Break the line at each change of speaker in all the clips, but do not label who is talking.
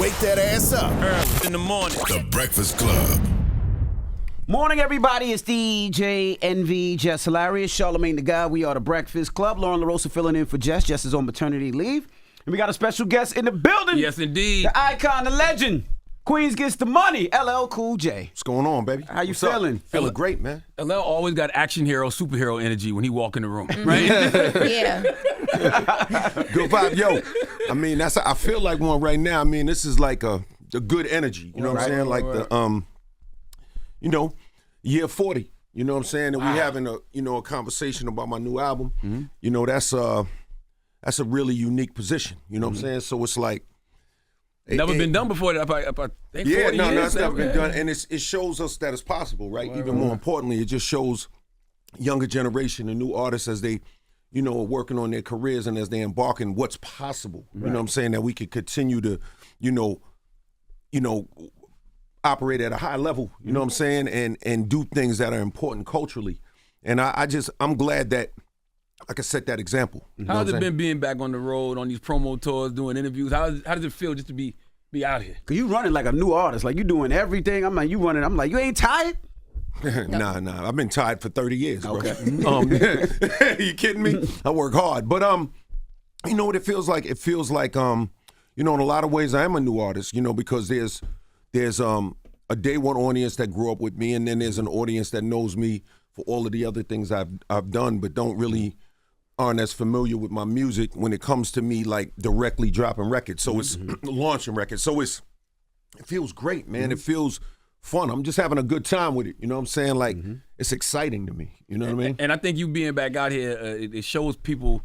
Wake that ass up.
In the morning.
The Breakfast Club.
Morning, everybody. It's DJ NV, Jess Hilarious, Charlamagne the Guy. We are the Breakfast Club. Lauren LaRosa filling in for Jess. Jess is on maternity leave. And we got a special guest in the building.
Yes, indeed.
The icon, the legend. Queens gets the money. LL Cool J.
What's going on, baby?
How you
What's
feeling?
Feeling great, man.
LL always got action hero, superhero energy when he walk in the room, right?
Yeah.
Good vibe. Yo, I mean, I feel like one right now. I mean, this is like a good energy. You know what I'm saying? Like the, year 40. You know what I'm saying? And we having a conversation about my new album.
Mm-hmm.
You know, that's a really unique position. You know what I'm saying? So it's like,
Never been done before. I think
yeah,
40
no,
years.
it's never been done, and it shows us that it's possible, right? Even more importantly, it just shows younger generation and new artists as they, are working on their careers and as they embark in what's possible. You know what I'm saying? That we could continue to, operate at a high level. You know what I'm saying? And do things that are important culturally. And I'm glad that I can set that example.
How has it been being back on the road, on these promo tours, doing interviews? How does it feel just to be out here?
Cause you running like a new artist, like you doing everything. I'm like, you running. I'm like, you ain't tired?
Nah. I've been tired for 30 years, bro.
Okay.
You kidding me? I work hard. But you know what it feels like? It feels like in a lot of ways I am a new artist, because there's a day one audience that grew up with me, and then there's an audience that knows me for all of the other things I've done, but aren't as familiar with my music when it comes to me like directly dropping records. So it's launching records. So it feels great, man. It feels fun. I'm just having a good time with it. You know what I'm saying? Like it's exciting to me. You know what I mean?
And I think you being back out here, it shows people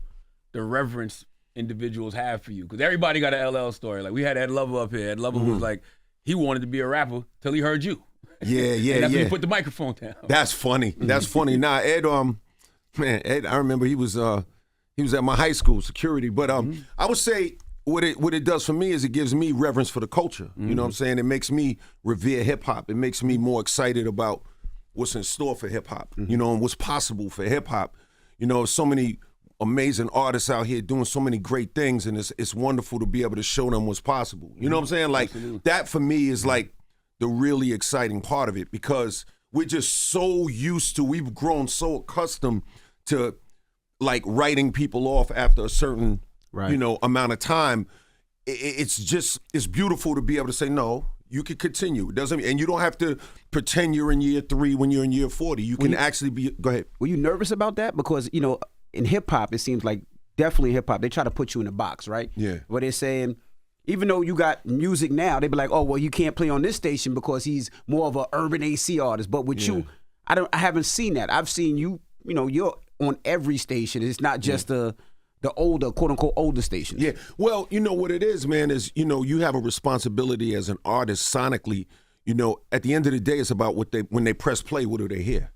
the reverence individuals have for you. Because everybody got an LL story. Like we had Ed Lover up here. Ed Lover was like, he wanted to be a rapper till he heard you.
Yeah.
And after he put the microphone down.
That's funny. That's funny. Nah, Ed, Ed, I remember he was at my high school security. But I would say what it does for me is it gives me reverence for the culture. You know what I'm saying? It makes me revere hip hop. It makes me more excited about what's in store for hip hop. And what's possible for hip hop. So many amazing artists out here doing so many great things, and it's wonderful to be able to show them what's possible. You know what I'm saying? Like that for me is like the really exciting part of it, because we're just so used to, we've grown so accustomed to like writing people off after a certain, amount of time. It's beautiful to be able to say, no, you can continue. And you don't have to pretend you're in year 3 when you're in year 40. You can actually be, go ahead.
Were you nervous about that? Because, in hip hop, it seems like definitely hip hop, they try to put you in a box, right? Yeah. Where they're saying, even though you got music now, they be like, oh, well, you can't play on this station because he's more of an urban AC artist. But with you, I haven't seen that. I've seen you, you're on every station. It's not just the older, quote unquote, older stations. Yeah.
Well, what it is, man, is, you have a responsibility as an artist sonically. At the end of the day, it's about when they press play, what do they hear?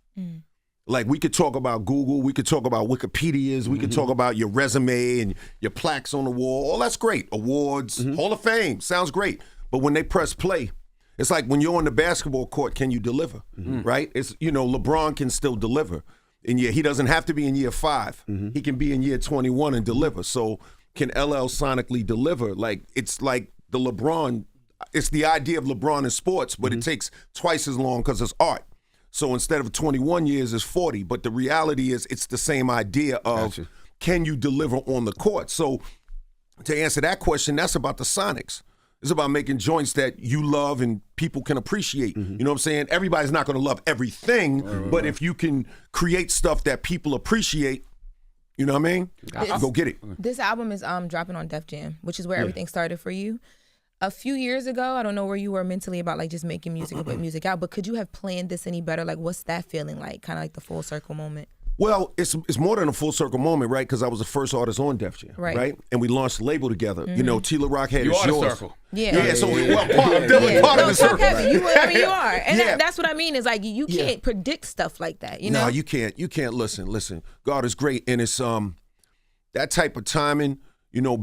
Like, we could talk about Google, we could talk about Wikipedias, we could talk about your resume and your plaques on the wall. All that's great. Awards, Hall of Fame, sounds great. But when they press play, it's like when you're on the basketball court, can you deliver, right? It's, LeBron can still deliver. And he doesn't have to be in year 5. He can be in year 21 and deliver. So can LL sonically deliver? Like, it's like the LeBron, it's the idea of LeBron in sports, but it takes twice as long because it's art. So instead of 21 years, it's 40. But the reality is it's the same idea of can you deliver on the court? So to answer that question, that's about the sonics. It's about making joints that you love and people can appreciate. You know what I'm saying? Everybody's not going to love everything, but if you can create stuff that people appreciate, you know what I mean? Go get it.
This album is dropping on Def Jam, which is where everything started for you. A few years ago, I don't know where you were mentally about like just making music and put music out, but could you have planned this any better? Like, what's that feeling like? Kind of like the full circle moment.
Well, it's more than a full circle moment, right? Because I was the first artist on Def Jam, right? And we launched the label together. T-La Rock had his yours.
Circle.
Yeah.
So part of the circle.
You are. And that's what I mean is like you can't predict stuff like that,
No, you can't. You can't. Listen. God is great. And it's that type of timing,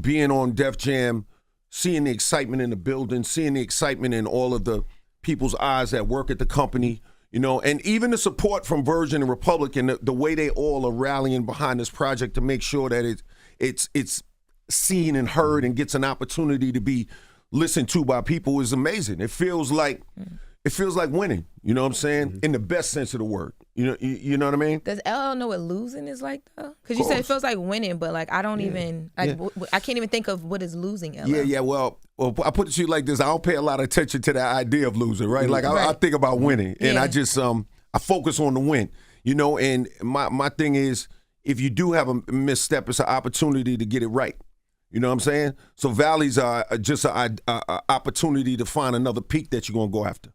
being on Def Jam, seeing the excitement in the building, seeing the excitement in all of the people's eyes that work at the company, and even the support from Virgin and Republic and the way they all are rallying behind this project to make sure that it's seen and heard and gets an opportunity to be listened to by people is amazing. It feels like winning. You know what I'm saying? In the best sense of the word. You know what I mean?
Does LL know what losing is like though? Because you said it feels like winning, but like I don't even I can't even think of what is losing. LL.
Yeah. Well, I put it to you like this. I don't pay a lot of attention to that idea of losing, right? Like I think about winning, and I just I focus on the win. And my thing is, if you do have a misstep, it's an opportunity to get it right. You know what I'm saying? So valleys are just an opportunity to find another peak that you're gonna go after.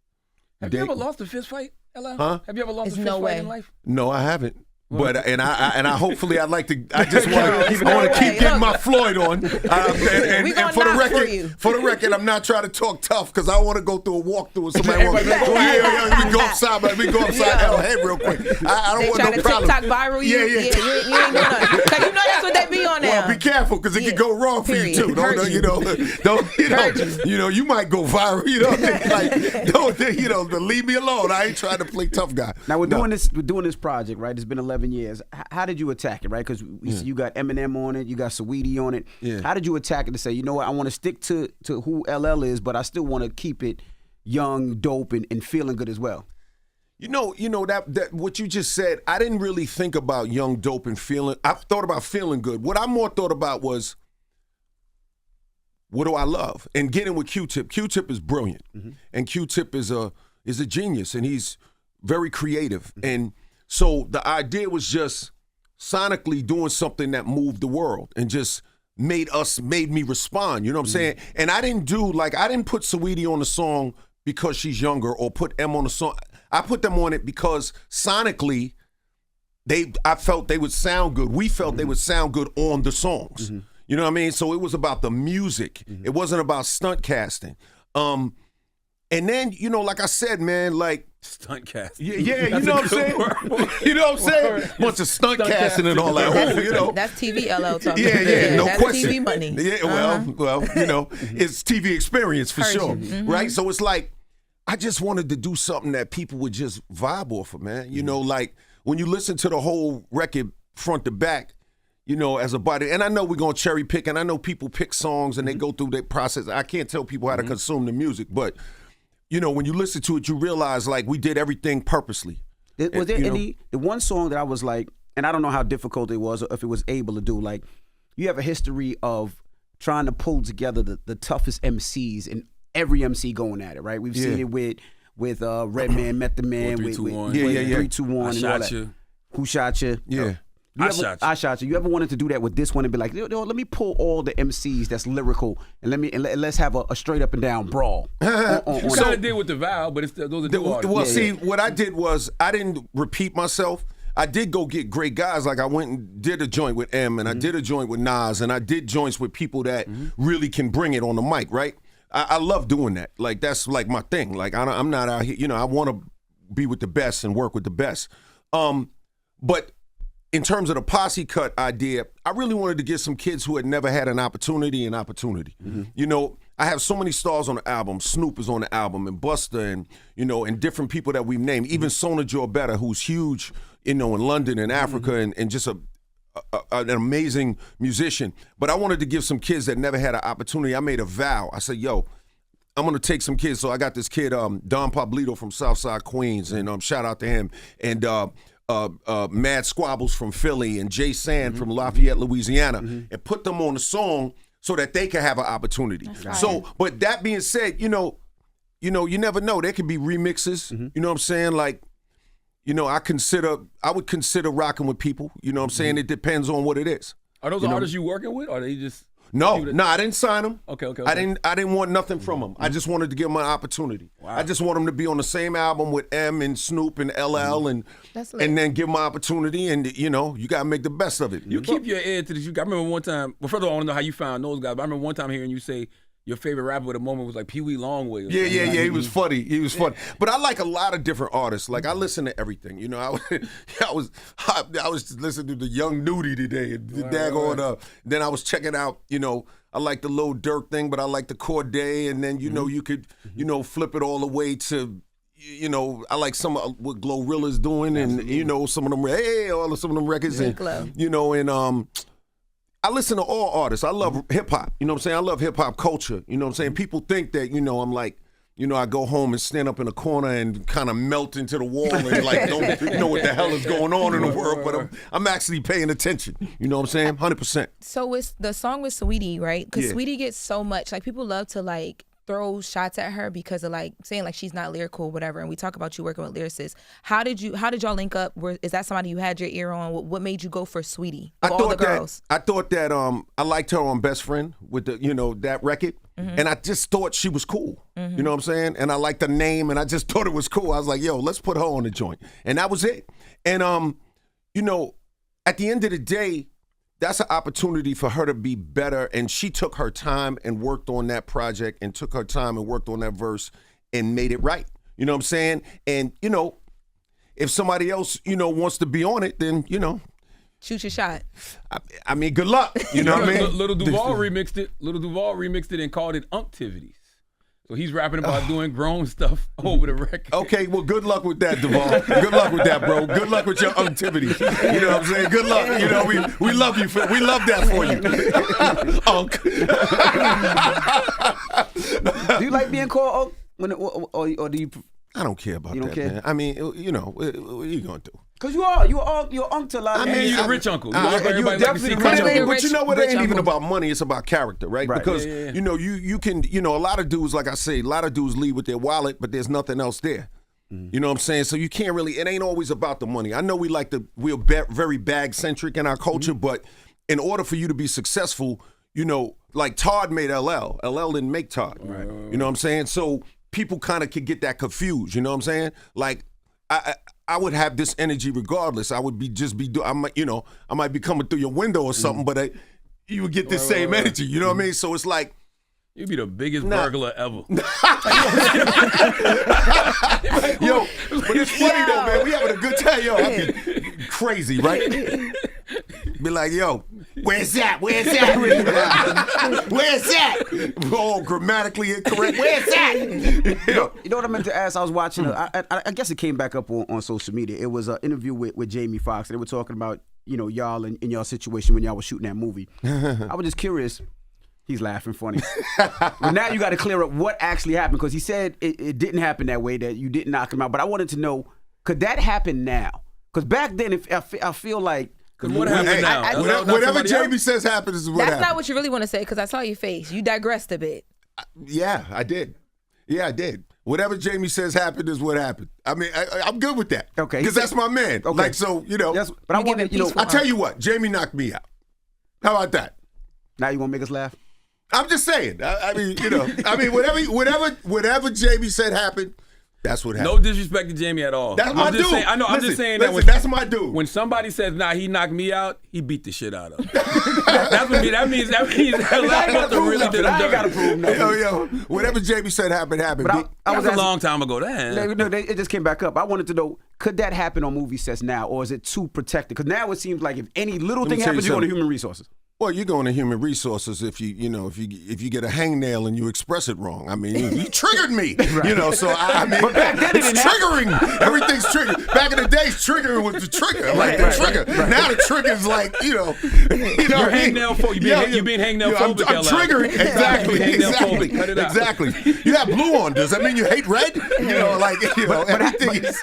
Have you ever lost a fist fight, LL?
Huh?
Have you ever lost a fist fight in life?
No, I haven't. But I hopefully I'd like to. I just want to keep getting my Floyd on. And for the record, I'm not trying to talk tough because I want to go through a walkthrough with somebody. We go upside, but we go upside LL head real quick. I don't want no problem.
TikTok viral. You ain't doing nothing. Cause you know that's what they be on now.
Well, be careful because it can go wrong for you too. You might go viral. Leave me alone. I ain't trying to play tough guy.
Now we're doing this project, right? It's been 11 years. How did you attack it, right? Because you got Eminem on it, you got Saweetie on it. Yeah. How did you attack it to say, you know what, I want to stick to who LL is, but I still want to keep it young, dope, and feeling good as well?
You know that what you just said, I didn't really think about young, dope, and feeling. I thought about feeling good. What I more thought about was, what do I love? And getting with Q-Tip. Q-Tip is brilliant. And Q-Tip is a genius, and he's very creative. And so the idea was just sonically doing something that moved the world and just made me respond. You know what I'm saying? And I didn't put Saweetie on the song because she's younger or put M on the song. I put them on it because sonically I felt they would sound good. We felt they would sound good on the songs. You know what I mean? So it was about the music. It wasn't about stunt casting. And then, like I said, man, like,
stunt casting.
Yeah, you know what I'm saying? You know what I'm saying? Bunch of stunt casting and all that.
That's TV LL talking.
Yeah, no
that's
question.
TV money.
Yeah, well, it's TV experience for sure, right? So it's like, I just wanted to do something that people would just vibe off of, man. Like when you listen to the whole record front to back, as a body, and I know we're gonna cherry pick, and I know people pick songs and they go through that process. I can't tell people how to consume the music, but when you listen to it, you realize like we did everything purposely.
Was there the one song that I was like, and I don't know how difficult it was or if it was able to do, like, you have a history of trying to pull together the toughest MCs and every MC going at it, right? We've seen it with Redman, Method Man, with 3-2-1 and all that. Who Shot You?
Yeah.
I shot you. You ever wanted to do that with this one and be like, let me pull all the MCs that's lyrical and let's have a straight up and down brawl.
You kind of did with the Vow, but those are two artists.
What I did was I didn't repeat myself. I did go get great guys. Like I went and did a joint with M, and I did a joint with Nas, and I did joints with people that really can bring it on the mic, right? I love doing that. Like that's like my thing. Like I'm not out here. I want to be with the best and work with the best. But in terms of the posse cut idea, I really wanted to get some kids who had never had an opportunity. I have so many stars on the album. Snoop is on the album, and Busta, and different people that we've named. Even Sona Jorbetta, who's huge, in London and Africa, and just an amazing musician. But I wanted to give some kids that never had an opportunity. I made a vow. I said, I'm going to take some kids. So I got this kid, Don Pablito from Southside Queens, and shout out to him. And Mad Squabbles from Philly and Jay Sand from Lafayette, Louisiana, and put them on the song so that they can have an opportunity. So, but that being said, you never know. There could be remixes. You know what I'm saying? Like, I would consider rocking with people. You know what I'm saying? It depends on what it is.
Are those artists you working with, or are they just?
No, I didn't sign them.
Okay.
I didn't want nothing from them. I just wanted to give them an opportunity. Wow. I just want them to be on the same album with M and Snoop and LL and then give them an opportunity, and you got to make the best of it.
You keep your ear to this. I remember one time, well, first of all, I want to know how you found those guys, but I remember one time hearing you say your favorite rapper at the moment was like Pee Wee Longway.
Yeah. He was funny. But I like a lot of different artists. Like I listen to everything. I was listening to the Young Nudie today, and then I was checking out. I like the Lil Durk thing, but I like the Corday, and then you could flip it all the way to. I like some of what Glorilla's doing, and some of them, some of them records, and and I listen to all artists. I love hip hop. You know what I'm saying? I love hip hop culture. You know what I'm saying? People think that, I'm like, I go home and stand up in a corner and kind of melt into the wall and like don't know what the hell is going on in the world, but I'm actually paying attention. You know what I'm saying? 100%.
So it's the song with Saweetie, right? Because
Yeah.
Saweetie gets so much, like people love to like throw shots at her because of like saying like she's not lyrical, whatever. And we talk about you working with lyricists. How did y'all link up? Is that somebody you had your ear on? What made you go for Saweetie of all the girls?
I thought that I liked her on Best Friend with the that record. And I just thought she was cool. You know what I'm saying? And I liked the name and I just thought it was cool. I was like, yo, let's put her on the joint. And that was it. And at the end of the day, that's an opportunity for her to be better. And she took her time and worked on that project and took her time and worked on that verse and made it right. You know what I'm saying? And, if somebody else, wants to be on it, then,
Shoot your shot.
I mean, good luck. You know what I mean?
Little Duval remixed it. Little Duval remixed it and called it Unctivities. So he's rapping about doing grown stuff over the record. Okay, well, good luck with that, Duval. Good luck with that, bro. Good luck with your Unctivities. You know what I'm saying? Good luck. We love you. We love that for you. Unk.
Do you like being called Unk? Or do you?
I don't care about that,
care?
man. I mean, what are you gonna do?
Cause you're Unk to a lot of
you're a rich uncle.
You're definitely a rich uncle.
But you know what? It ain't even about money. It's about character, right? Because you can a lot of dudes, like I say, a lot of dudes leave with their wallet, but there's nothing else there. You know what I'm saying? So you can't really. It ain't always about the money. I know we're very bag centric in our culture, but in order for you to be successful, like Todd made LL. LL didn't make Todd. Right. You know what I'm saying? So people kind of could get that confused. You know what I'm saying? Like I would have this energy regardless. I would I might be coming through your window or something, but you would get the same energy. You know what I mean? So it's like, you'd be the biggest burglar ever. Yo, but it's funny though, man. We having a good time. Yo, I'd be crazy, right? Be like, yo, where's that? Where's that? Where's that? All grammatically incorrect. Where's that?
You know what I meant to ask? I was watching, I guess it came back up on social media. It was an interview with Jamie Foxx. They were talking about, y'all and in y'all situation when y'all was shooting that movie. I was just curious. He's laughing funny. But now you got to clear up what actually happened, because he said it didn't happen that way, that you didn't knock him out. But I wanted to know, could that happen now? Because back then, I feel like,
what happened now?
Whatever Jamie says happens is what happens.
That's not what you really want to say, because I saw your face. You digressed a bit.
Yeah, I did. Yeah, I did. Whatever Jamie says happened is what happened. I mean, I'm good with that.
Okay.
Because that's my man.
Okay.
Like, so,
Yes, but I want to,
I tell you what, Jamie knocked me out. How about that?
Now you want to make us laugh?
I'm just saying. I mean, whatever Jamie said happened, that's what happened.
No disrespect to Jamie at all.
That's my dude.
I'm just saying that
that's my dude.
When somebody says, "Nah, he knocked me out," he beat the shit out of him. That means that really did him
I ain't got to prove nothing.
Yo, whatever Jamie said happened.
But that was a long time ago.
It just came back up. I wanted to know, could that happen on movie sets now, or is it too protected? Because now it seems like if any little thing happens, you go to human resources.
Well, you're going to human resources if you get a hangnail and you express it wrong. I mean, you triggered me, right. So I mean, but back then it's triggering. Everything's triggered. Back in the day, triggering was the trigger, trigger. Right. Now the trigger's like,
You're hangnail phobic. You've been hangnail phobic.
I'm triggering. Exactly.
Cut it out.
Exactly. You have blue on. Does that mean you hate red? Everything is.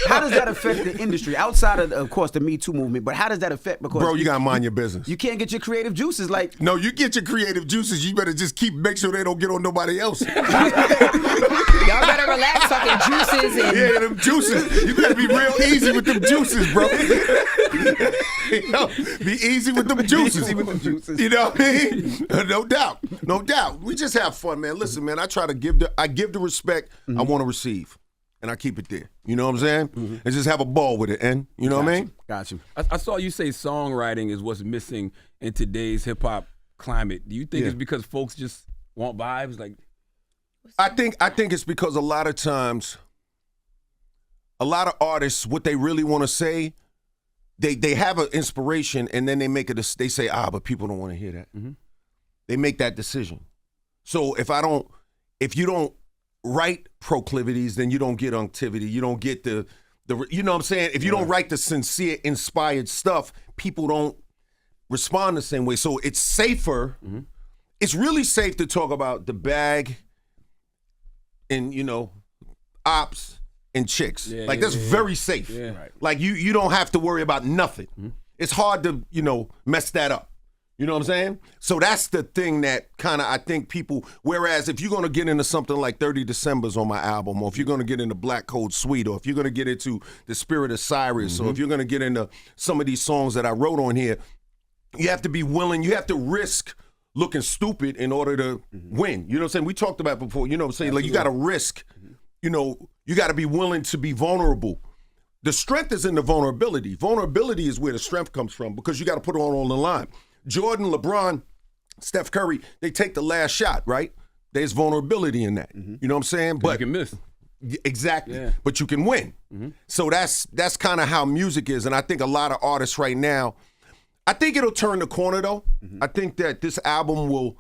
How does that affect the industry outside of course, the Me Too movement? But how does that affect? Because
bro, you gotta mind your business.
You can't get your creative juices
No, you get your creative juices. You better just make sure they don't get on nobody else.
Y'all better relax talking juices.
Yeah, them juices. You better be real easy with them juices, bro. Be easy with them juices. You know what I mean? No doubt. We just have fun, man. Listen, man, I try to give the respect I want to receive. And I keep it there. You know what I'm saying? Mm-hmm. And just have a ball with it, and you know what I mean?
Got you.
I saw you say songwriting is what's missing in today's hip hop climate. Do you think it's because folks just want vibes? Like,
I think it's because a lot of times, a lot of artists, what they really want to say, they have an inspiration, and then they make it. They say, but people don't want to hear that. Mm-hmm. They make that decision. So if you don't write proclivities, then you don't get unctivity. You don't get the you know what I'm saying? If you don't write the sincere, inspired stuff, people don't respond the same way. So it's safer. It's really safe to talk about the bag and, you know, ops and chicks. That's very safe. Like you don't have to worry about nothing. It's hard to, you know, mess that up. You know what I'm saying? So that's the thing that kind of I think people, whereas if you're going to get into something like 30 Decembers on my album, or if you're going to get into Black Code Suite, or if you're going to get into The Spirit of Cyrus, or if you're going to get into some of these songs that I wrote on here, you have to be willing, you have to risk looking stupid in order to win. You know what I'm saying? We talked about it before, you know what I'm saying? Like you got to risk, you know, you got to be willing to be vulnerable. The strength is in the vulnerability. Vulnerability is where the strength comes from because you got to put it all on the line. Jordan, LeBron, Steph Curry, they take the last shot, right? There's vulnerability in that. You know what I'm saying?
But you can miss.
Exactly. But you can win. So that's kind of how music is. And I think a lot of artists right now, I think it'll turn the corner though. I think that this album will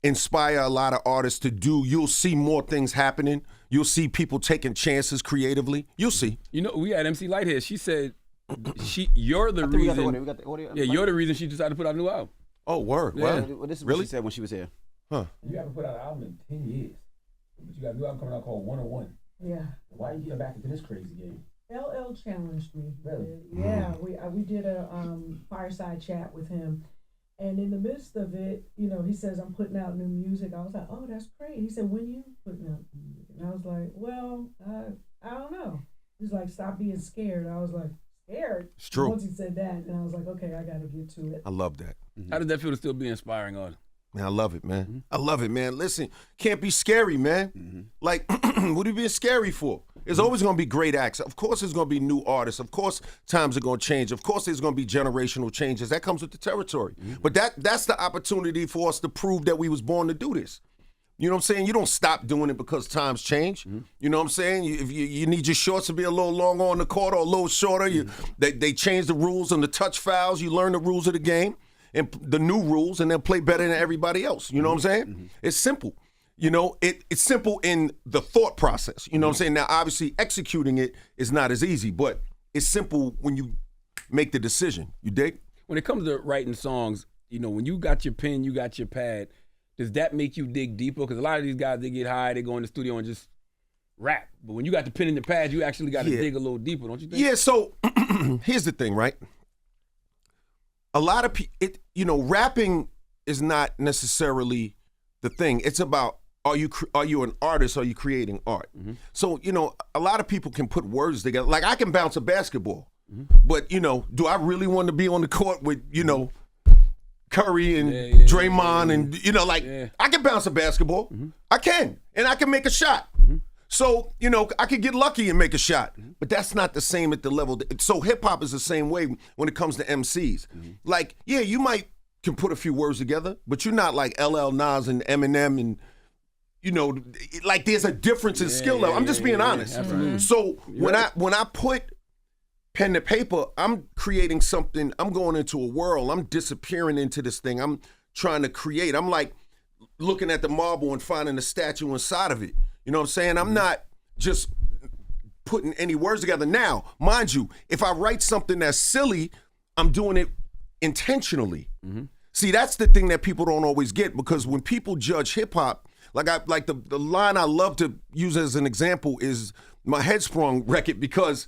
inspire a lot of artists to do. You'll see more things happening. You'll see people taking chances creatively. You'll see.
You know, we had MC Lighthead. She said, you're the reason. You're the reason she decided to put out a new album.
Oh, word.
Yeah. Well, this is what she said when she was here.
You haven't put out an album in 10 years, but you got a new album coming out called 101.
Yeah.
Why are you getting back into this crazy game?
LL challenged me.
Really?
Yeah. We did a fireside chat with him, and in the midst of it, you know, he says, "I'm putting out new music." I was like, "Oh, that's great." He said, "When you putting out music?" And I was like, "Well, I don't know." He's like, "Stop being scared." I was like, scared.
It's true.
Once he said that, and I was like, okay, I got to get to it.
I love that.
How does that feel to still be inspiring artist?
Man, I love it, man. I love it, man. Listen, can't be scary, man. Like, what are you being scary for? There's always going to be great acts. Of course there's going to be new artists. Of course times are going to change. Of course there's going to be generational changes. That comes with the territory. But that's the opportunity for us to prove that we was born to do this. You know what I'm saying? You don't stop doing it because times change. You know what I'm saying? If you need your shorts to be a little longer on the court or a little shorter, they change the rules on the touch fouls. You learn the rules of the game and the new rules, and they'll play better than everybody else. You know what I'm saying? It's simple. You know, it's simple in the thought process. You know what I'm saying? Now, obviously, executing it is not as easy, but it's simple when you make the decision. You dig?
When it comes to writing songs, you know, when you got your pen, you got your pad, does that make you dig deeper? Because a lot of these guys, they get high, they go in the studio and just rap. But when you got the pen and the pad, you actually got to dig a little deeper, don't you think?
Yeah, so here's the thing, right? A lot of people, you know, rapping is not necessarily the thing. It's about, are you an artist? Are you creating art? So, you know, a lot of people can put words together. Like, I can bounce a basketball, but, you know, do I really want to be on the court with, you know, Curry and Draymond and, you know, like, I can bounce a basketball. I can, and I can make a shot. So, you know, I could get lucky and make a shot, but that's not the same at the level. So hip hop is the same way when it comes to MCs. Like, yeah, you can put a few words together, but you're not like LL Nas and Eminem and, you know, like there's a difference in skill level. I'm just being honest. So when I put pen to paper, I'm creating something. I'm going into a world. I'm disappearing into this thing. I'm trying to create. I'm like looking at the marble and finding a statue inside of it. You know what I'm saying? I'm not just putting any words together. Now, mind you, if I write something that's silly, I'm doing it intentionally. See, that's the thing that people don't always get, because when people judge hip hop, like the line I love to use as an example is my Headsprung record, because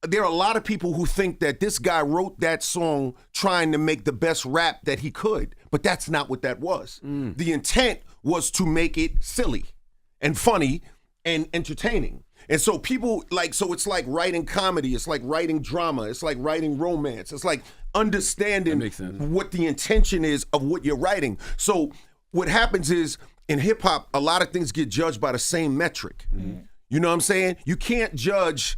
there are a lot of people who think that this guy wrote that song trying to make the best rap that he could, but that's not what that was. The intent was to make it silly and funny and entertaining. And so people so it's like writing comedy, it's like writing drama, it's like writing romance, it's like understanding what the intention is of what you're writing. So what happens is, in hip hop, a lot of things get judged by the same metric. You know what I'm saying? You can't judge,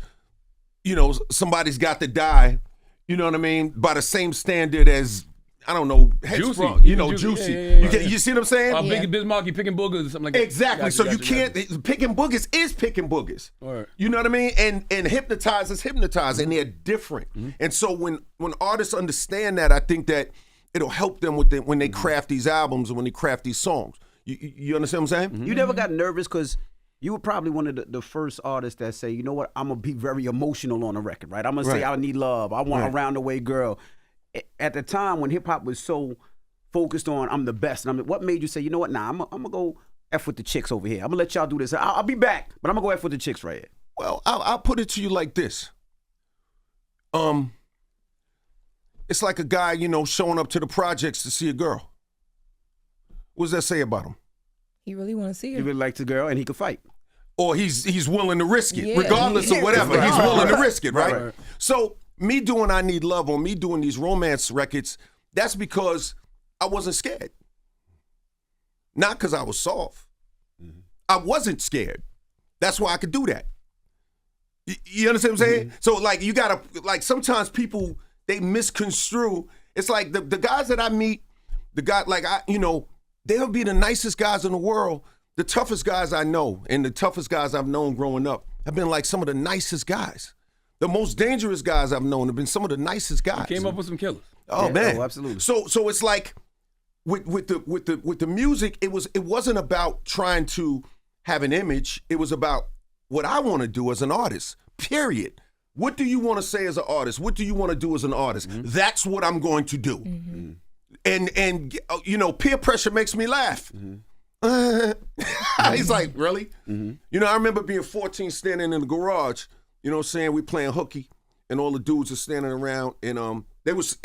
you know, somebody's got to die, you know what I mean, by the same standard as, I don't know, Headsprung, you know, Juicy. You see what I'm saying?
Biggie Bismarcky picking boogers or something like that.
Exactly. So you can't, picking boogers is picking boogers. You know what I mean? And hypnotize is hypnotize, and they're different. And so when artists understand that, I think that it'll help them with when they craft these albums and when they craft these songs. You understand what I'm saying?
You never got nervous because you were probably one of the first artists that say, you know what, I'm going to be very emotional on a record, right? I'm going to say I need love. I want a round-the-way girl. at the time when hip hop was so focused on I'm the best, and what made you say, you know what? Nah, I'm gonna go F with the chicks over here. I'm gonna let y'all do this. I'll be back, but I'm gonna go F with the chicks right here.
Well, I'll put it to you like this. It's like a guy, showing up to the projects to see a girl. What does that say about him?
He really want to see her.
He really likes the girl, and he could fight.
Or he's willing to risk it,
Yeah.
regardless of whatever. He's willing to risk it, right?
Right.
So me doing I Need Love or me doing these romance records, that's because I wasn't scared. Not because I was soft. I wasn't scared. That's why I could do that. You understand what I'm saying? So like you gotta, like sometimes people, they misconstrue. It's like the guys that I meet, they'll be the nicest guys in the world. The toughest guys I know and the toughest guys I've known growing up have been like some of the nicest guys. The most dangerous guys I've known have been some of the nicest guys.
Came up with some killers.
Oh
Yeah,
man,
absolutely.
So it's like with the music, it wasn't about trying to have an image. It was about what I want to do as an artist. Period. What do you want to say as an artist? What do you want to do as an artist? That's what I'm going to do. And peer pressure makes me laugh. He's like, really? I remember being 14, standing in the garage. You know what I'm saying? We playing hooky, and all the dudes are standing around, and they was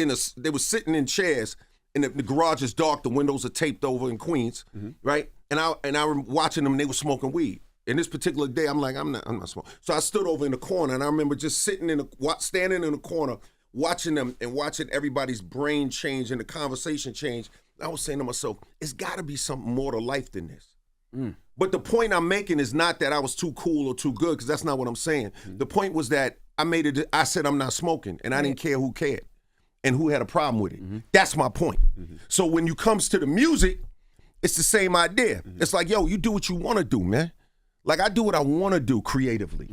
sitting in chairs, and the garage is dark. The windows are taped over in Queens, right? And I remember watching them, and they were smoking weed. And this particular day, I'm like, I'm not smoking. So I stood over in the corner, and I remember just standing in the corner, watching them and watching everybody's brain change and the conversation change. I was saying to myself, it's got to be something more to life than this. But the point I'm making is not that I was too cool or too good, because that's not what I'm saying. The point was that I said I'm not smoking, and I didn't care who cared and who had a problem with it. That's my point. So when you comes to the music, it's the same idea. It's like, yo, you do what you want to do, man. Like I do what I want to do creatively.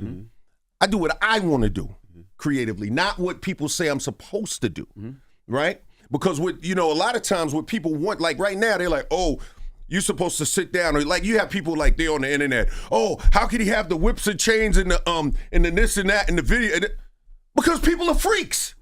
I do what I want to do creatively, not what people say I'm supposed to do, right? Because a lot of times what people want, like right now, they're like, oh, you're supposed to sit down, or like you have people like they're on the internet. Oh, how could he have the whips and chains and the this and that in the video? Because people are freaks.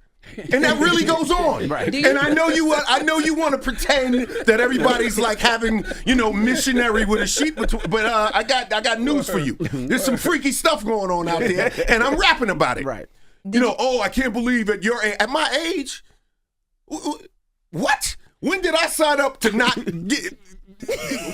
And that really goes on. Right. And I know you want to pretend that everybody's like having, missionary with a sheep, but I got news for you. There's some freaky stuff going on out there, and I'm rapping about it. Right. I can't believe at my age. What? When did I sign up to not get?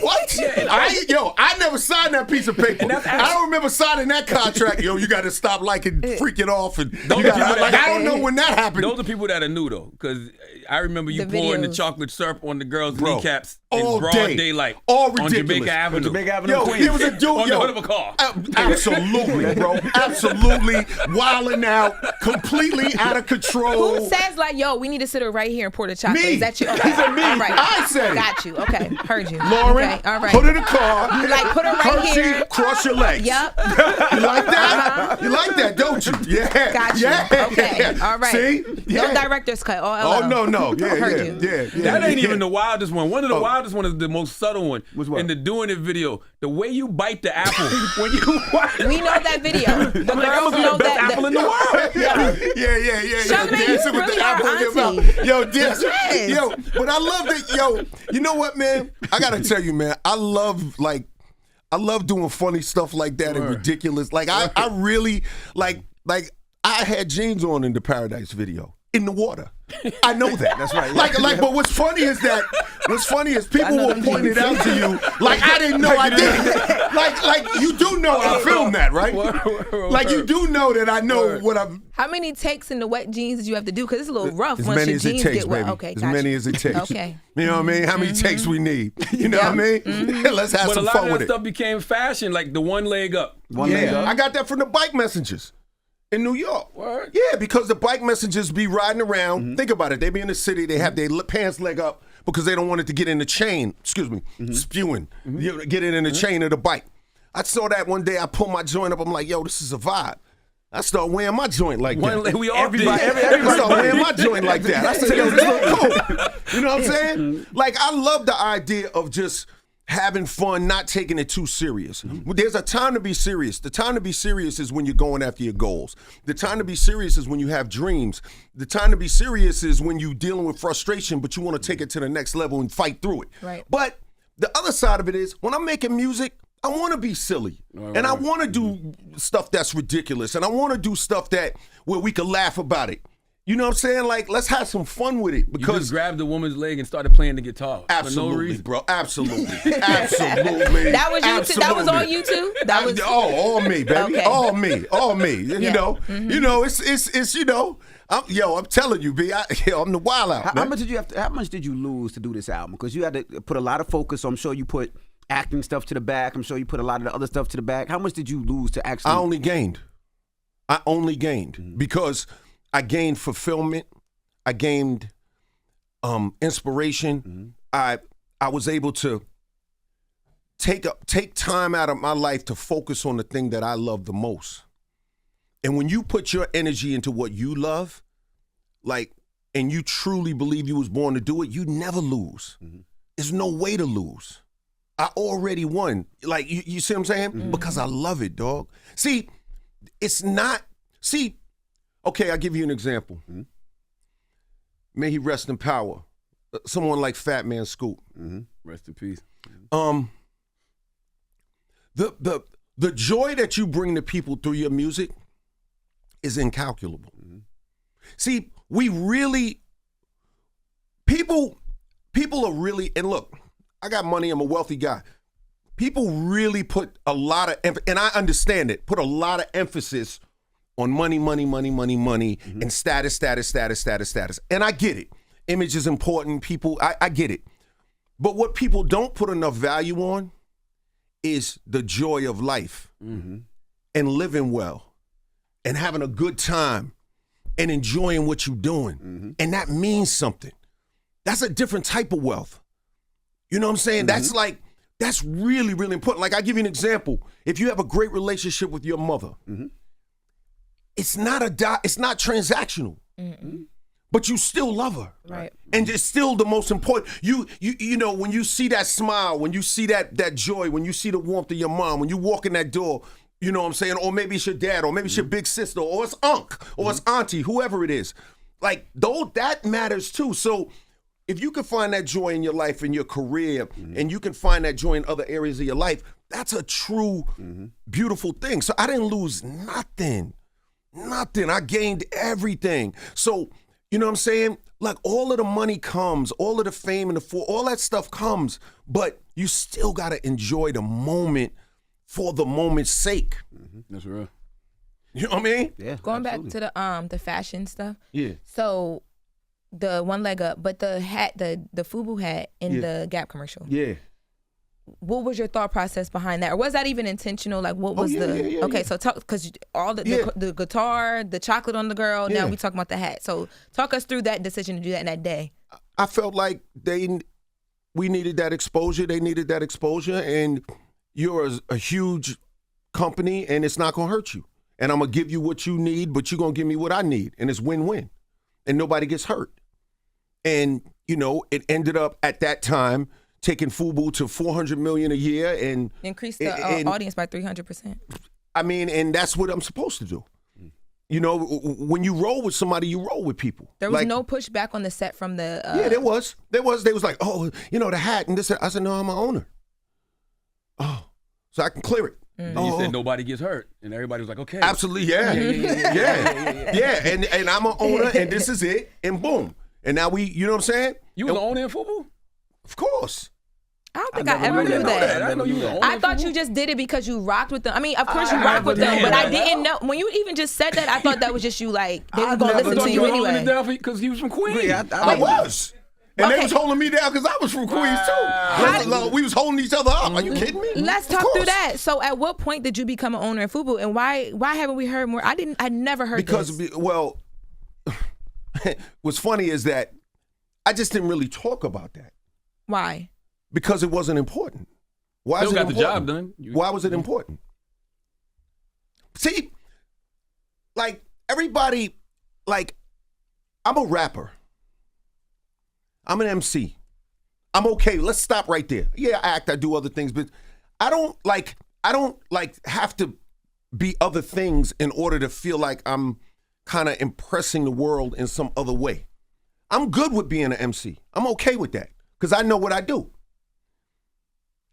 What? I never signed that piece of paper. I don't remember signing that contract. You got to stop freaking off, and I don't know when that happened.
Those are people that are new though, because I remember you pouring the chocolate syrup on the girls' kneecaps in broad daylight,
all
on
ridiculous.
Jamaica Avenue.
Jamaica Avenue,
There was a dude
on the hood of a car.
Absolutely, bro. Absolutely wilding out, completely out of control.
Who says like, yo, we need to sit her right here and pour the chocolate?
Me.
Is that you? Okay.
He said me.
All right.
I said it.
Got you. Okay. Heard you.
Lauren,
okay. All right.
put her in the car.
You like put her right
Hershey,
here.
cross your legs.
Yep.
You like that? You like that, don't you? Yeah.
Got you.
Yeah.
Okay. All right.
See? Yeah.
No director's cut.
Oh, no. Yeah,
Heard you.
yeah.
That ain't even the wildest one. One of the wildest one is the most subtle one.
Which one?
In the Doing It video, the way you bite the apple when you
We know that video. The
I'm like,
girls
I'm
know
the best
that.
apple in the world.
Yeah.
Charlamagne,
Dancing
you
with
really
the
are
apple in your
auntie.
mouth. Yo, dance.
Yes.
Yo, but I love that. Yo, you know what, man? I gotta tell you, man. I love doing funny stuff like that and ridiculous. Like I really like I had jeans on in the Paradise video in the water. I know that.
That's right.
But what's funny is people will point it out to you like I didn't know I did. Like you do know I filmed that, right? Like you do know that I know what I'm.
How many takes in the wet jeans did you have to do? Because it's a little rough
As
once
many
your
as it
jeans
takes,
get wet.
baby.
Okay,
as
gotcha.
many as it takes.
Okay.
You know what I mean? How many takes we need? You know what I mean? Let's have
But a
some
lot
fun
of
with
that
it.
stuff became fashion, like the one leg up.
One leg up.
I got that from the bike messengers in New York.
Word.
Yeah, because the bike messengers be riding around. Think about it. They be in the city. They have their pants leg up because they don't want it to get in the chain. Spewing. Get it in the chain of the bike. I saw that one day. I pulled my joint up. I'm like, yo, this is a vibe. I start wearing my joint like that.
We all did.
I start wearing my joint like that. I said, yo, this look cool. You know what I'm saying? Like, I love the idea of just, having fun, not taking it too serious. There's a time to be serious. The time to be serious is when you're going after your goals. The time to be serious is when you have dreams. The time to be serious is when you're dealing with frustration, but you want to take it to the next level and fight through it.
Right.
But the other side of it is when I'm making music, I want to be silly. And I want to do stuff that's ridiculous. And I want to do stuff where we can laugh about it. You know what I'm saying? Like, let's have some fun with it. Because
you just grabbed the woman's leg and started playing the guitar.
Absolutely,
for no reason.
bro. Absolutely. Absolutely.
That was you too? That was all you two? That was
all me, baby.
Okay.
All me.
Yeah.
You know. You know, it's you know, I'm telling you, B, I'm the wild out.
How much did you lose to do this album? Because you had to put a lot of focus, so I'm sure you put acting stuff to the back. I'm sure you put a lot of the other stuff to the back. How much did you lose to actually?
I only gained because I gained fulfillment. I gained inspiration. I was able to take time out of my life to focus on the thing that I love the most. And when you put your energy into what you love, like, and you truly believe you was born to do it, you never lose. There's no way to lose. I already won. Like, you see what I'm saying? Because I love it, dog. See, okay, I'll give you an example. May he rest in power. Someone like Fat Man Scoop.
Rest in peace.
The joy that you bring to people through your music is incalculable. See, people are really, and look, I got money, I'm a wealthy guy. People really put a lot of emphasis, and I understand it, put a lot of emphasis on money, and status. And I get it. Image is important, people, I get it. But what people don't put enough value on is the joy of life and living well and having a good time and enjoying what you're doing. And that means something. That's a different type of wealth. You know what I'm saying? That's really, really important. Like, I'll give you an example. If you have a great relationship with your mother, it's not transactional, but you still love her,
right?
And it's still the most important. You know, when you see that smile, when you see that joy, when you see the warmth of your mom, when you walk in that door, you know what I'm saying? Or maybe it's your dad, or maybe it's your big sister, or it's unc, or it's auntie, whoever it is. Like, though, that matters too. So if you can find that joy in your life, in your career, and you can find that joy in other areas of your life, that's a true, beautiful thing. So I didn't lose nothing. I gained everything. So, you know what I'm saying? Like, all of the money comes, all of the fame and all that stuff comes, but you still got to enjoy the moment for the moment's sake.
That's real.
You know what I mean?
Yeah.
Going
absolutely.
back to the fashion stuff.
Yeah.
So the one leg up, but the hat, the FUBU hat in the Gap commercial.
Yeah.
What was your thought process behind that, or was that even intentional? Like, what was okay? So talk, because all the guitar, the chocolate on the girl. Now we talking about the hat. So talk us through that decision to do that in that day.
I felt like we needed that exposure. They needed that exposure, and you're a huge company, and it's not gonna hurt you. And I'm gonna give you what you need, but you're gonna give me what I need, and it's win-win, and nobody gets hurt. And you know, it ended up at that time taking FUBU to $400 million a year and
increase the audience by 300%. I
mean, and that's what I'm supposed to do. You know, when you roll with somebody, you roll with people.
There was no pushback on the set from the.
Yeah, there was. They was like, oh, you know, the hat and this. I said, no, I'm an owner. Oh, so I can clear it.
And you said nobody gets hurt, and everybody was like, okay.
Absolutely, yeah. And I'm an owner, and this is it, and boom. And now you know what I'm saying?
You was the owner in FUBU?
Of course.
I don't think I ever knew that.
I know you the owner.
I thought you just did it because you rocked with them. I mean, of course you rocked with them, but I didn't know. When you even just said that, I thought that was just you, like, they were going to listen to you anyway.
Because he was from Queens.
I was. And they was holding me down because I was from Queens too. We was holding each other up. Are you kidding me?
Let's talk through that. So, at what point did you become an owner in FUBU, and why haven't we heard more? I never heard this.
Well, what's funny is that I just didn't really talk about that.
Why?
Because it wasn't important. Why
Still
is it
got
important?
the job done.
Why was it important? See, like, everybody, like, I'm a rapper. I'm an MC. I'm okay. Let's stop right there. Yeah, I act, I do other things, but I don't have to be other things in order to feel like I'm kind of impressing the world in some other way. I'm good with being an MC. I'm okay with that because I know what I do.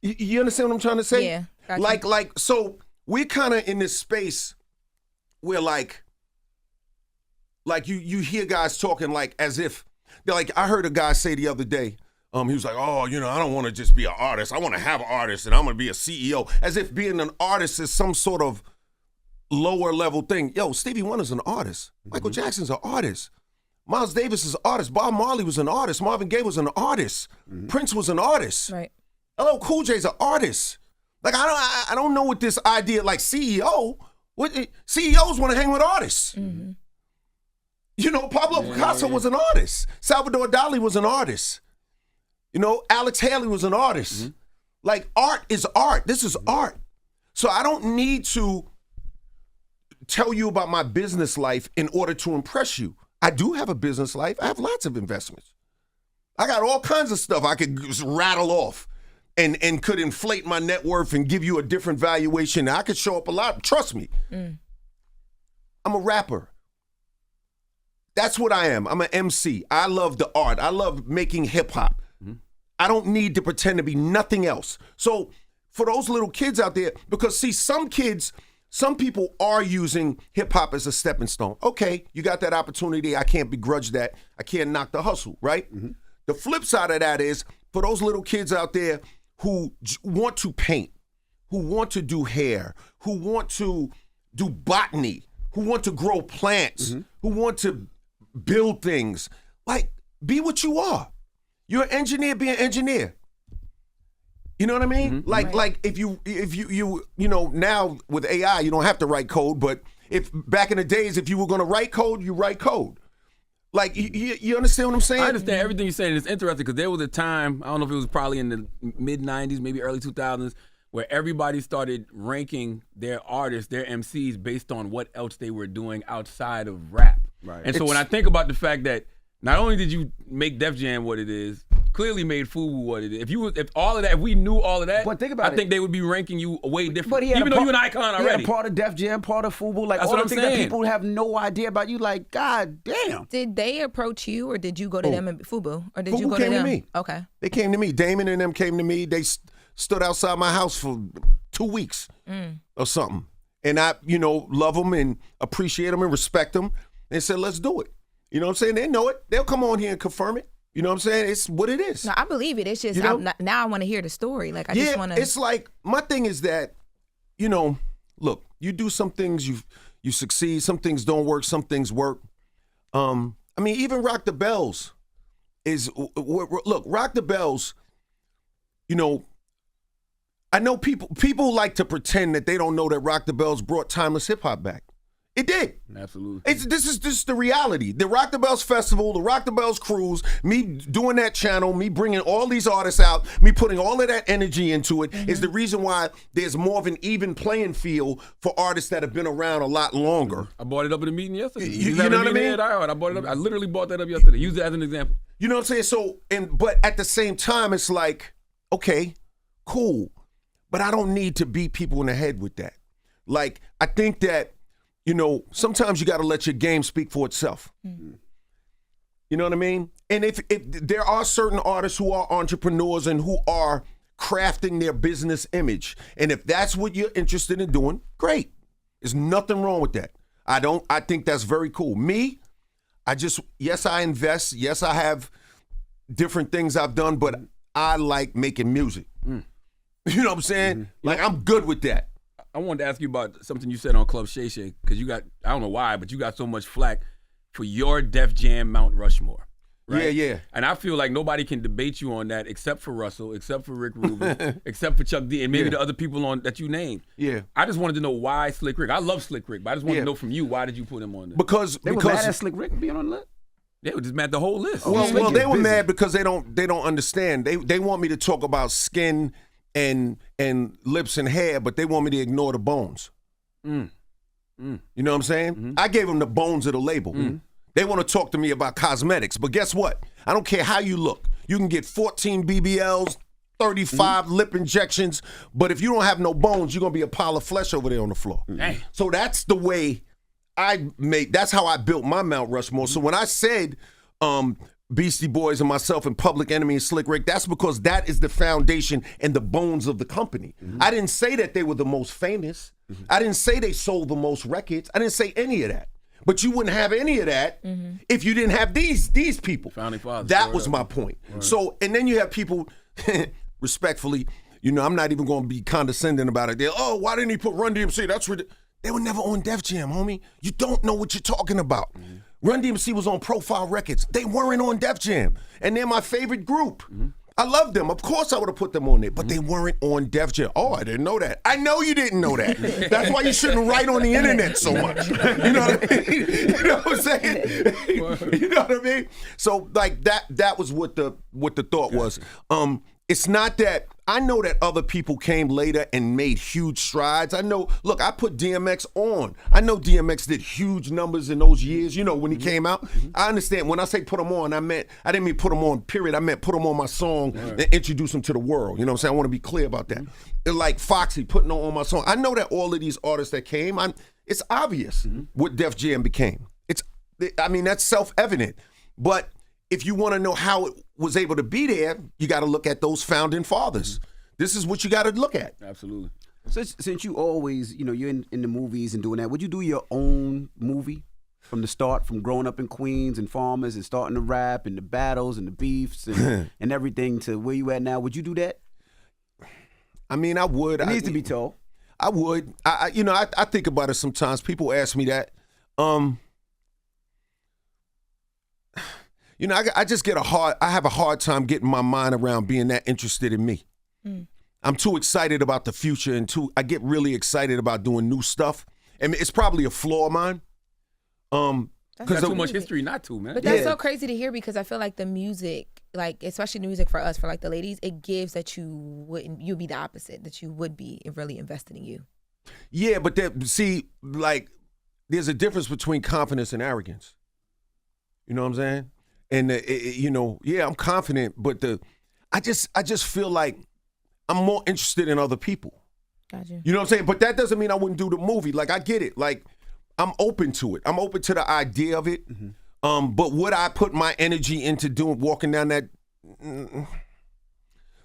You understand what I'm trying to say?
Yeah. Gotcha.
So we're kind of in this space where like you hear guys talking like as if they're like, I heard a guy say the other day, he was like, oh, I don't want to just be an artist. I want to have an artist and I'm going to be a CEO. As if being an artist is some sort of lower level thing. Yo, Stevie Wonder's an artist. Michael Jackson's an artist. Miles Davis is an artist. Bob Marley was an artist. Marvin Gaye was an artist. Prince was an artist.
Right.
LL Cool J's an artist. Like I don't know what this idea like CEO. What CEOs want to hang with artists. Pablo Picasso was an artist. Salvador Dali was an artist. Alex Haley was an artist. Like art is art. This is art. So I don't need to tell you about my business life in order to impress you. I do have a business life. I have lots of investments. I got all kinds of stuff I could just rattle off and could inflate my net worth and give you a different valuation. I could show up a lot. Trust me. I'm a rapper. That's what I am. I'm an MC. I love the art. I love making hip hop. I don't need to pretend to be nothing else. So for those little kids out there, because see, some people are using hip hop as a stepping stone. Okay, you got that opportunity. I can't begrudge that. I can't knock the hustle, right? The flip side of that is for those little kids out there who want to paint, who want to do hair, who want to do botany, who want to grow plants, who want to build things. Like, be what you are. You're an engineer, be an engineer. You know what I mean? Like if you now with AI, you don't have to write code, but if back in the days, if you were going to write code, you write code. Like, you understand what I'm saying?
I understand everything you're saying. It's interesting because there was a time, I don't know if it was probably in the mid-'90s, maybe early 2000s, where everybody started ranking their artists, their MCs, based on what else they were doing outside of rap. Right. And so when I think about the fact that not only did you make Def Jam what it is, clearly made FUBU what it is. If we knew all of that,
but think about
I think they would be ranking you way different.
But
even though you're an icon already.
He had a part of Def Jam, part of FUBU, like
that's
all
what
the
I'm
things
saying.
that people have no idea about. You like, God damn.
Did they approach you, or did you go to them and FUBU, or did
FUBU
you go
came
to them?
me.
Okay.
They came to me. Damon and them came to me. They stood outside my house for 2 weeks or something, and I, love them and appreciate them and respect them, and said, let's do it. You know what I'm saying? They know it. They'll come on here and confirm it. You know what I'm saying? It's what it is.
No, I believe it. It's just now I want to hear the story. Like I just want to.
It's like my thing is that, look, you do some things, you succeed. Some things don't work. Some things work. Even Rock the Bells is look. Rock the Bells. I know people like to pretend that they don't know that Rock the Bells brought timeless hip hop back. It did.
Absolutely.
This is the reality. The Rock the Bells Festival, the Rock the Bells Cruise, me doing that channel, me bringing all these artists out, me putting all of that energy into it is the reason why there's more of an even playing field for artists that have been around a lot longer.
I brought it up at a meeting yesterday.
You know what I mean?
I brought it up. I literally brought that up yesterday. Use it as an example.
You know what I'm saying? So, but at the same time, it's like, okay, cool, but I don't need to beat people in the head with that. Like, I think that, sometimes you got to let your game speak for itself. You know what I mean? And if there are certain artists who are entrepreneurs and who are crafting their business image, and if that's what you're interested in doing, great. There's nothing wrong with that. I think that's very cool. Me, yes, I invest. Yes, I have different things I've done, but I like making music. You know what I'm saying? Like, I'm good with that.
I wanted to ask you about something you said on Club Shay Shay, because you got, I don't know why, but you got so much flack for your Def Jam Mount Rushmore. Right?
Yeah.
And I feel like nobody can debate you on that except for Russell, except for Rick Rubin, except for Chuck D, and maybe the other people that you named.
Yeah.
I just wanted to know why Slick Rick. I love Slick Rick, but I just wanted to know from you, why did you put him on there?
Because
they were mad at Slick Rick being on the list?
They were just mad the whole list.
Well, they were mad because they don't understand. They want me to talk about skin and lips and hair, but they want me to ignore the bones. You know what I'm saying? I gave them the bones of the label. They want to talk to me about cosmetics, but guess what? I don't care how you look. You can get 14 BBLs, 35 lip injections, but if you don't have no bones, you're gonna be a pile of flesh over there on the floor. So that's the way that's how I built my Mount Rushmore. So when I said Beastie Boys and myself and Public Enemy and Slick Rick, that's because that is the foundation and the bones of the company. I didn't say that they were the most famous. I didn't say they sold the most records. I didn't say any of that. But you wouldn't have any of that if you didn't have these people.
Founding fathers.
That was my point. So, and then you have people, respectfully, you know, I'm not even going to be condescending about it. They're, oh, why didn't he put Run DMC? That's ridiculous. They were never on Def Jam, homie. You don't know what you're talking about. Run DMC was on Profile Records. They weren't on Def Jam. And they're my favorite group. I love them. Of course I would have put them on there, but they weren't on Def Jam. Oh, I didn't know that. I know you didn't know that. That's why you shouldn't write on the internet so much. You know what I mean? You know what I'm saying? You know what I mean? So like that was what the thought was. It's not that I know that other people came later and made huge strides. I know, look, I put DMX on. I know DMX did huge numbers in those years, you know, when he came out. I understand. When I say put him on, I didn't mean put him on, period. I meant put him on my song and introduce him to the world. You know what I'm saying? I want to be clear about that. And like Foxy putting on my song. I know that all of these artists that came, it's obvious what Def Jam became. That's self-evident. But if you want to know how it was able to be there, you got to look at those founding fathers. This is what you got to look at.
Absolutely.
Since you always, you know, you're in the movies and doing that, would you do your own movie from the start, from growing up in Queens and farmers and starting to rap and the battles and the beefs and everything to where you at now? Would you do that?
I mean, I would.
It needs to be told.
I would. I think about it sometimes. People ask me that. You know, I just I have a hard time getting my mind around being that interested in me. I'm too excited about the future I get really excited about doing new stuff. And it's probably a flaw of mine.
Because too much history not to, man.
But that's so crazy to hear because I feel like the music, like especially the music for us, for like the ladies, it gives that you'd be the opposite, that you would be really invested in you.
Yeah, but there's a difference between confidence and arrogance. You know what I'm saying? And I'm confident, but I just feel like I'm more interested in other people.
Gotcha.
You know what I'm saying? But that doesn't mean I wouldn't do the movie. Like I get it. Like I'm open to it. I'm open to the idea of it. But would I put my energy into walking down that?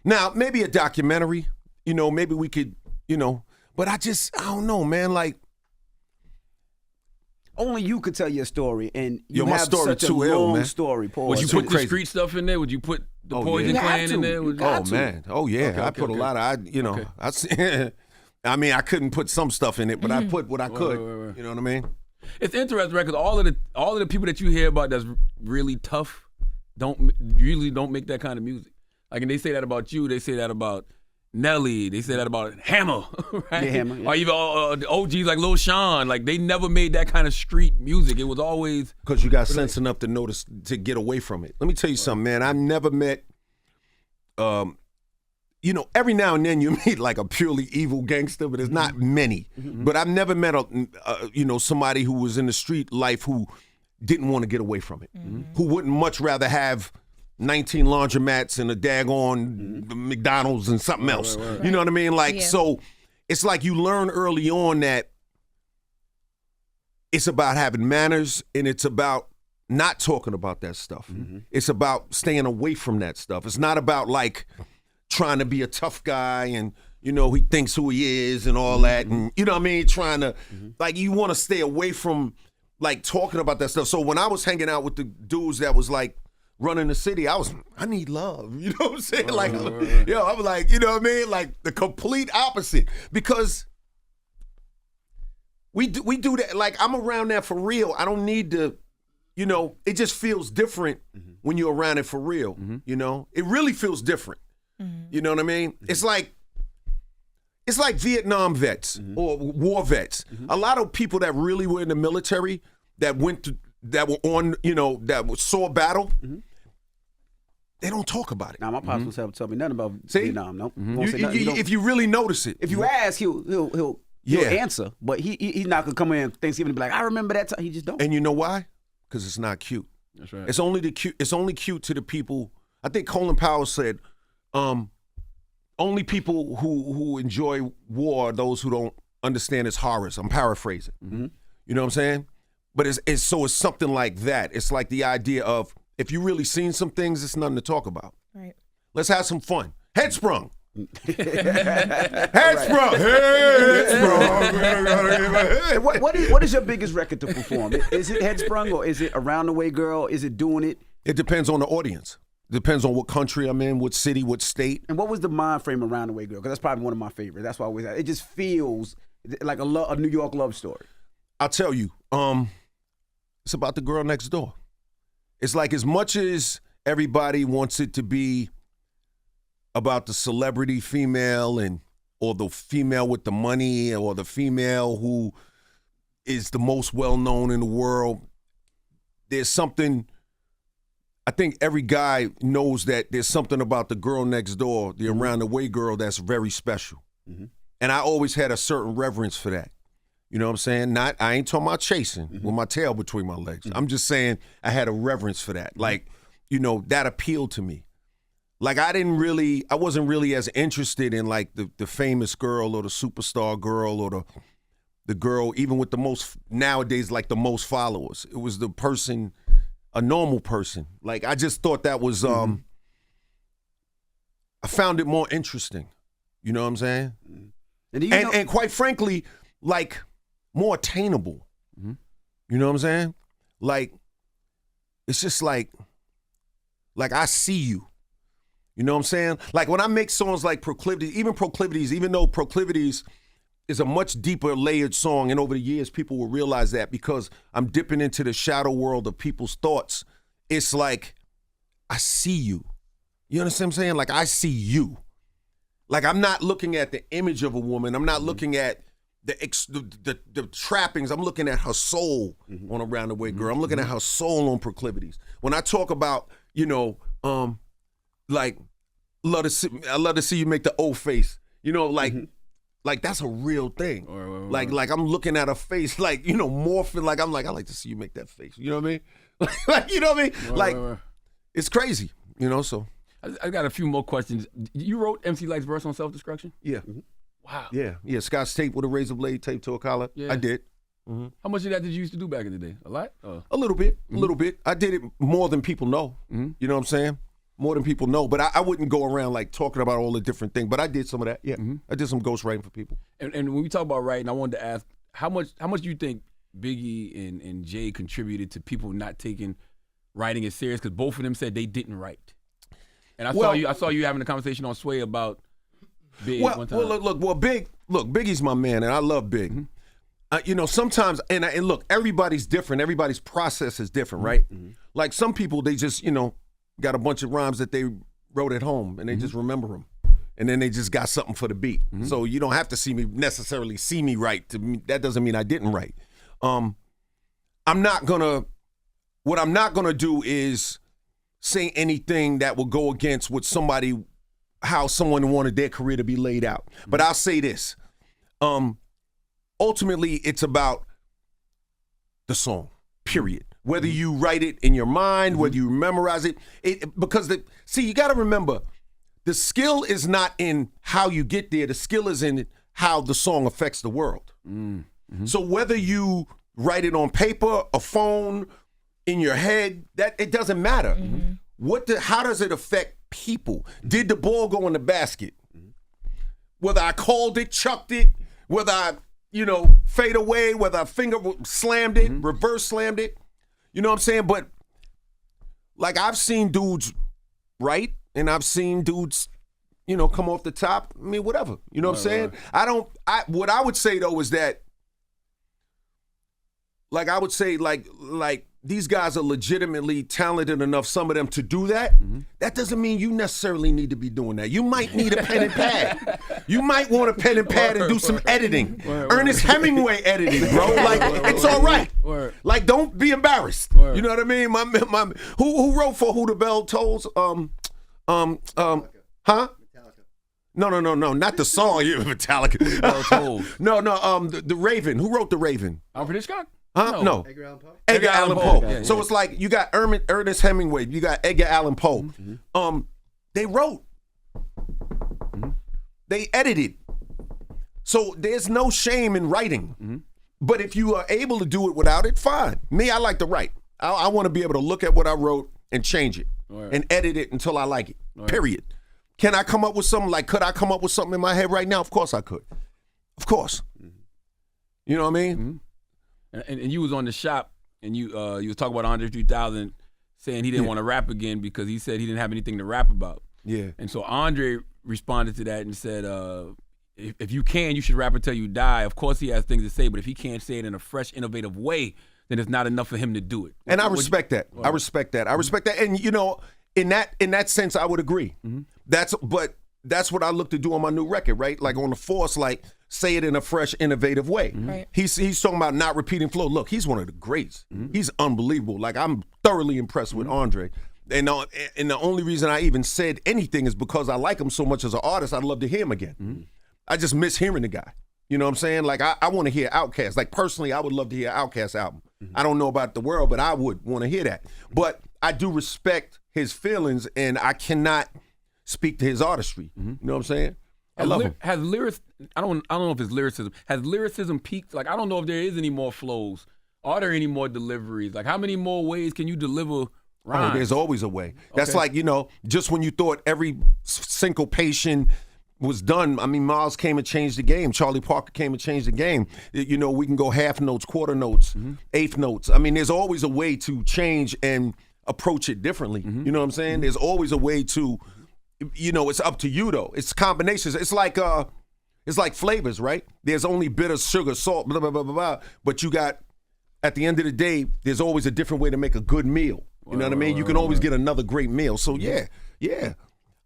Now maybe a documentary. You know, maybe we could. You know, but I don't know, man. Like.
Only you could tell your story, and you
my
have
story
such a
too ill,
long
man.
story, Paul.
Would you put the street stuff in there? Would you put the Poison Clan in there?
Man. Oh yeah. I put a lot of I mean, I couldn't put some stuff in it, but I put what I could. You know what I mean?
It's interesting, right? Because all of the people that you hear about that's really tough usually don't make that kind of music. Like, and they say that about you. They say that about Nelly, they say that about Hammer, right?
Yeah, Hammer. Yeah.
Or even the OGs like Lil Sean, like they never made that kind of street music. It was always
because you got sense enough to notice to get away from it. Let me tell you something, man. I never met, every now and then you meet like a purely evil gangster, but there's not many. But I've never met somebody who was in the street life who didn't want to get away from it, who wouldn't much rather have 19 laundromats and a daggone McDonald's and something else. Right. You know what I mean? Like, so it's like you learn early on that it's about having manners and it's about not talking about that stuff. It's about staying away from that stuff. It's not about like trying to be a tough guy and, he thinks who he is and all that. And, you know what I mean? Trying to, like, you want to stay away from like talking about that stuff. So when I was hanging out with the dudes that was like, running the city, I need love. You know what I'm saying? Like, I was like, you know what I mean? Like the complete opposite. Because we do that. Like, I'm around that for real. I don't need to, it just feels different when you're around it for real. It really feels different. You know what I mean? It's like Vietnam vets or war vets. A lot of people that really were in the military that were on, that saw battle, they don't talk about it.
Now, my pops was tell me nothing about Vietnam. No,
if you really notice it,
if you ask, he'll answer, but he's not gonna come in Thanksgiving and be like, I remember that time. He just don't.
And you know why? Because it's not cute.
That's right.
It's only cute to the people. I think Colin Powell said, only people who enjoy war are those who don't understand its horrors. I'm paraphrasing.
Mm-hmm.
You know what I'm saying? But it's something like that. It's like the idea of, if you really seen some things, it's nothing to talk about.
Right.
Let's have some fun. Headsprung.
What is your biggest record to perform? Is it Headsprung or is it Around the Way Girl? Is it Doing It?
It depends on the audience. Depends on what country I'm in, what city, what state.
And what was the mind frame Around the Way Girl? Because that's probably one of my favorites. That's why I always. It just feels like a New York love story.
I'll tell you, it's about the girl next door. It's like, as much as everybody wants it to be about the celebrity female or the female with the money or the female who is the most well-known in the world, there's something, I think every guy knows that there's something about the girl next door, the around the way girl, that's very special. Mm-hmm. And I always had a certain reverence for that. You know what I'm saying? I ain't talking about chasing with my tail between my legs. I'm just saying I had a reverence for that. Like, you know, that appealed to me. Like, I wasn't really as interested in like the famous girl or the superstar girl or the girl, even with the most, nowadays, like the most followers. It was the person, a normal person. Like, I just thought that was, I found it more interesting. You know what I'm saying? And quite frankly, like, more attainable. Mm-hmm. You know what I'm saying? Like, it's just like I see you. You know what I'm saying? Like, when I make songs like Proclivities, even though Proclivities is a much deeper layered song, and over the years people will realize that because I'm dipping into the shadow world of people's thoughts, it's like, I see you. You understand what I'm saying? Like, I see you. Like, I'm not looking at the image of a woman. I'm not looking at the trappings. I'm looking at her soul on Around the Way Girl. I'm looking at her soul on Proclivities. When I talk about, you know, like, I love to see you make the O face. You know, like, like that's a real thing. Like I'm looking at her face, like, you know, morphing. Like, I'm like, I like to see you make that face. You know what I mean? Like, you know what I mean? It's crazy. You know, so.
I got a few more questions. You wrote MC Lyte's verse on Self-Destruction?
Yeah.
Wow.
Yeah. Scotch tape with a razor blade taped to a collar. Yeah. I did. Mm-hmm.
How much of that did you used to do back in the day? A lot?
A little bit. A little bit. I did it more than people know. You know what I'm saying? More than people know. But I wouldn't go around like talking about all the different things. But I did some of that. Yeah. I did some ghostwriting for people.
And when we talk about writing, I wanted to ask, how much do you think Biggie and Jay contributed to people not taking writing as serious? Because both of them said they didn't write. And I saw you having a conversation on Sway about Big one time.
Biggie's my man, and I love Big. You know, sometimes, and look, everybody's different. Everybody's process is different, right? Like, some people, they just, you know, got a bunch of rhymes that they wrote at home, and they just remember them. And then they just got something for the beat. So you don't have to necessarily see me write. That doesn't mean I didn't write. What I'm not gonna do is say anything that will go against how someone wanted their career to be laid out. But I'll say this. Ultimately, it's about the song, period. Whether you write it in your mind, whether you memorize it, because you got to remember, the skill is not in how you get there. The skill is in how the song affects the world. So whether you write it on paper, a phone, in your head, that it doesn't matter. How does it affect people? Did the ball go in the basket? Whether I called it, chucked it, whether I, fade away, whether I finger slammed it, reverse slammed it. You know what I'm saying? But like, I've seen dudes write, and I've seen dudes, come off the top. I mean, whatever. You know what I'm saying? What I would say though is that, like, I would say like these guys are legitimately talented enough, some of them, to do that. That doesn't mean you necessarily need to be doing that. You might need a pen and pad. You might want a pen and pad and do some editing. Ernest Hemingway editing, bro. Like, it's all right. Like, don't be embarrassed. You know what I mean? Who wrote for Who the Bell Tolls? Huh? No, not the song. Metallica. No, The Raven. Who wrote The Raven?
Alfred Hitchcock?
No.
Edgar Allan Poe.
Edgar Allan Poe.
Yeah,
So
yeah.
it's like you got Ernest Hemingway, you got Edgar Allan Poe.
Mm-hmm.
They wrote. They edited. So there's no shame in writing. But if you are able to do it without it, fine. Me, I like to write. I want to be able to look at what I wrote and change it and edit it until I like it. Period. Can I come up with something? Like, could I come up with something in my head right now? Of course I could. Of course. You know what I mean?
And you was on the shop, and you was talking about Andre 3000 saying he didn't want to rap again because he said he didn't have anything to rap about.
Yeah.
And so Andre responded to that and said, if you can, you should rap until you die. Of course he has things to say, but if he can't say it in a fresh, innovative way, then it's not enough for him to do it.
And I respect that. I respect that. I respect that. And you know, in that sense, I would agree. That's what I look to do on my new record, right? Like on the Force, like say it in a fresh, innovative way.
Right.
He's talking about not repeating flow. Look, he's one of the greats. He's unbelievable. Like I'm thoroughly impressed with Andre. And the only reason I even said anything is because I like him so much as an artist. I'd love to hear him again. I just miss hearing the guy. You know what I'm saying? Like I want to hear Outkast. Like personally, I would love to hear Outkast album. I don't know about the world, but I would want to hear that. But I do respect his feelings, and I cannot speak to his artistry. You know what I'm saying? I love him.
Has lyrics? I don't know if it's lyricism. Has lyricism peaked? Like I don't know if there is any more flows. Are there any more deliveries? Like how many more ways can you deliver rhymes?
Oh, there's always a way. That's
Okay.
like, you know, just when you thought every syncopation was done, I mean, Miles came and changed the game. Charlie Parker came and changed the game. You know, we can go half notes, quarter notes, eighth notes. I mean, there's always a way to change and approach it differently. You know what I'm saying? There's always a way to, you know, it's up to you though. It's combinations. It's like flavors, right? There's only bitter, sugar, salt, blah, blah, blah, blah, blah. But you got, at the end of the day, there's always a different way to make a good meal. You know what I mean? You can always get another great meal. So yeah,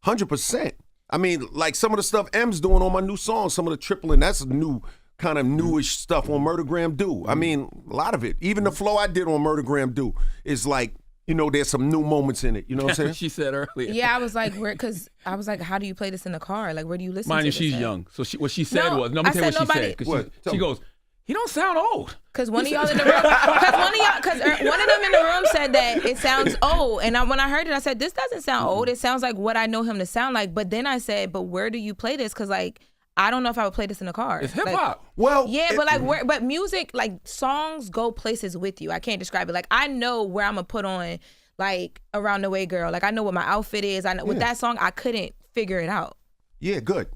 100%. I mean, like some of the stuff M's doing on my new song, some of the tripling, that's new, kind of newish stuff on Murdergram Do. I mean, a lot of it. Even the flow I did on Murdergram Do is like, you know, there's some new moments in it. You know what I'm saying?
She said earlier.
Yeah, I was like, how do you play this in the car? Like, where do you listen
Mind
to
you,
this
she's
at?
young. So what she said was, no, let me
I
tell you
said
what she
nobody-
said. 'Cause
What?
she goes, he don't sound old.
Because one of y'all in the room, because one of them in the room said that it sounds old, and when I heard it, I said, this doesn't sound old. It sounds like what I know him to sound like. But then I said, but where do you play this? Because like, I don't know if I would play this in the car.
It's hip
Like,
hop.
Well,
yeah, but like, but music, like songs go places with you. I can't describe it. Like I know where I'm gonna put on, like Around the Way Girl. Like I know what my outfit is. I know with that song, I couldn't figure it out.
Yeah, good.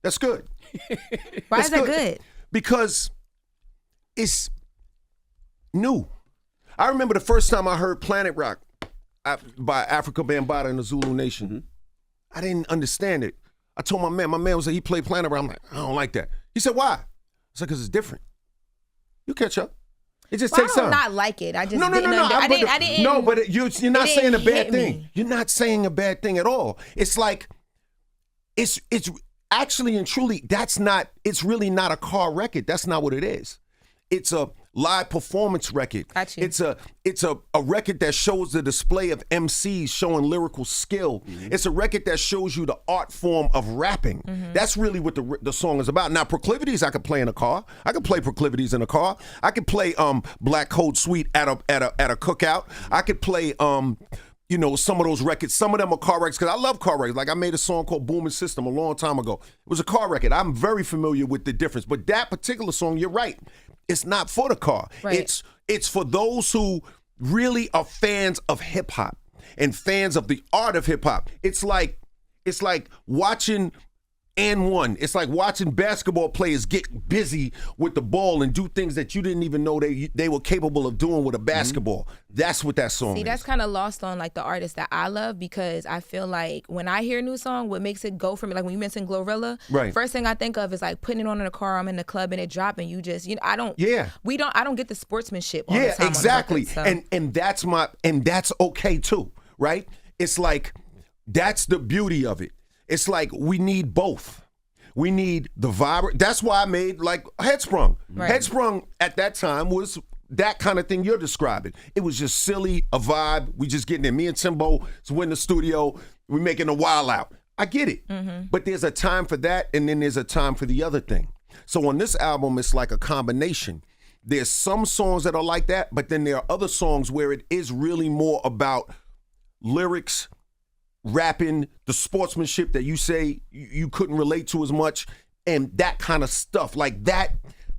That's good.
Why is that good?
Because it's new. I remember the first time I heard Planet Rock by Africa Bambaataa and the Zulu Nation. I didn't understand it. I told my man was like, he played Planet Rock. I'm like, I don't like that. He said, why? I said, because it's different. You catch up. It just takes
I don't
time.
not like it. I just
No.
didn't I didn't.
No, but you're not saying a
didn't
bad
hit
thing.
me.
You're not saying a bad thing at all. It's like, it's actually and truly, it's really not a car record. That's not what it is. It's a live performance record.
Got you.
It's a record that shows the display of MCs showing lyrical skill. It's a record that shows you the art form of rapping. That's really what the song is about. Now, Proclivities I could play in a car. I could play Proclivities in a car. I could play Black Code Suite at a cookout. I could play you know, some of those records. Some of them are car records because I love car records. Like I made a song called Booming System a long time ago. It was a car record. I'm very familiar with the difference. But that particular song, you're right. It's not for the car.
Right.
It's for those who really are fans of hip hop and fans of the art of hip hop. It's like watching and one. It's like watching basketball players get busy with the ball and do things that you didn't even know they were capable of doing with a basketball. That's what that song is.
See, that's kind of lost on like the artists that I love because I feel like when I hear a new song, what makes it go for me, like when you mentioned Glorilla,
Right.
first thing I think of is like putting it on in the car, I'm in the club and it dropping. You just, you know, I don't get the sportsmanship all the time.
Exactly.
On the record,
And that's okay too, right? It's like that's the beauty of it. It's like we need both. We need the vibrant. That's why I made like Headsprung.
Right.
Headsprung at that time was that kind of thing you're describing. It was just silly, a vibe. We just getting there. Me and Timbo, so we're in the studio. We making a while out. I get it. But there's a time for that, and then there's a time for the other thing. So on this album, it's like a combination. there's some songs that are like that, but then there are other songs where it is really more about lyrics, rapping, the sportsmanship that you say you couldn't relate to as much, and that kind of stuff. Like